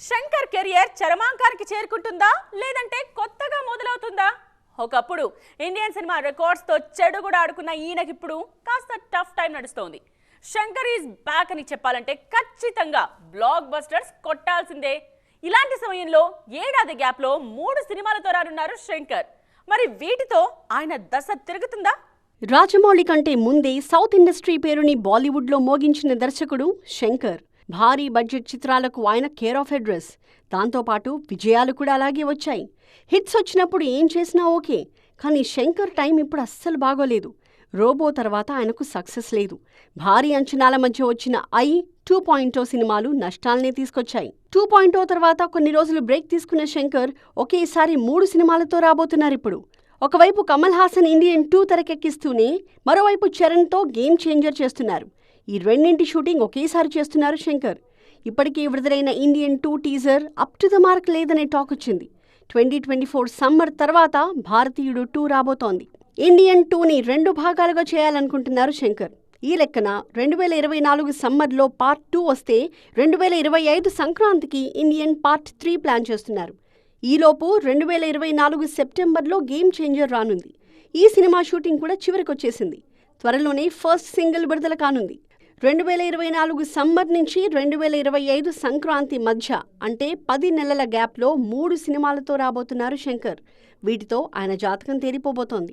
Shankar career చరమాంకానికి చేరుకుంటుందా లేదంటే కొత్తగా మొదలవుతుందా? ఒకప్పుడు ఇండియన్ సినిమా రికార్డ్స్ తో చెడు కూడా ఆడుకున్న ఈయనకిప్పుడు కాస్త టఫ్ టైం నడుస్తోంది. శంకర్ ఈజ్ బ్యాక్ అని చెప్పాలంటే ఖచ్చితంగా బ్లాక్ బస్టర్స్ కొట్టాల్సిందే. ఇలాంటి సమయంలో ఏడాది గ్యాప్ లో 3 సినిమాలతో రానున్నారు శంకర్. మరి వీటితో ఆయన దశ తిరుగుతుందా? రాజమౌళి కంటే ముందే సౌత్ ఇండస్ట్రీ పేరుని బాలీవుడ్లో మోగించిన దర్శకుడు శంకర్. భారీ బడ్జెట్ చిత్రాలకు ఆయన కేర్ ఆఫ్ అడ్రస్. దాంతోపాటు విజయాలు కూడా అలాగే వచ్చాయి. హిట్స్ వచ్చినప్పుడు ఏం చేసినా ఓకే, కానీ శంకర్ టైం ఇప్పుడు అస్సలు బాగోలేదు. రోబో తర్వాత ఆయనకు సక్సెస్ లేదు. భారీ అంచనాల మధ్య వచ్చిన 2.0 సినిమాలు నష్టాల్నే తీసుకొచ్చాయి. 2.0 తర్వాత కొన్ని రోజులు బ్రేక్ తీసుకున్న శంకర్ ఒకేసారి 3 సినిమాలతో రాబోతున్నారిప్పుడు. ఒకవైపు కమల్ హాసన్ ఇండియన్ 2 తెరకెక్కిస్తూనే మరోవైపు చరణ్తో గేమ్ చేంజర్ చేస్తున్నారు. ఈ రెండింటి షూటింగ్ ఒకేసారి చేస్తున్నారు శంకర్. ఇప్పటికే విడుదలైన Indian 2 teaser up to the mark లేదనే టాక్ వచ్చింది. 2024 సమ్మర్ తర్వాత భారతీయుడు 2 రాబోతోంది. ఇండియన్ 2ని 2 భాగాలుగా చేయాలనుకుంటున్నారు శంకర్. ఈ లెక్కన 2024 సమ్మర్లో పార్ట్ 2 వస్తే 2025 సంక్రాంతికి ఇండియన్ పార్ట్ 3 ప్లాన్ చేస్తున్నారు. ఈలోపు 2024 సెప్టెంబర్లో గేమ్ చేంజర్ రానుంది. ఈ సినిమా షూటింగ్ కూడా చివరికొచ్చేసింది. త్వరలోనే ఫస్ట్ సింగిల్ విడుదల కానుంది. 2024 సమ్మర్ నుంచి 2025 సంక్రాంతి మధ్య అంటే 10 నెలల గ్యాప్లో 3 సినిమాలతో రాబోతున్నారు శంకర్. వీటితో ఆయన జాతకం తేలిపోబోతోంది.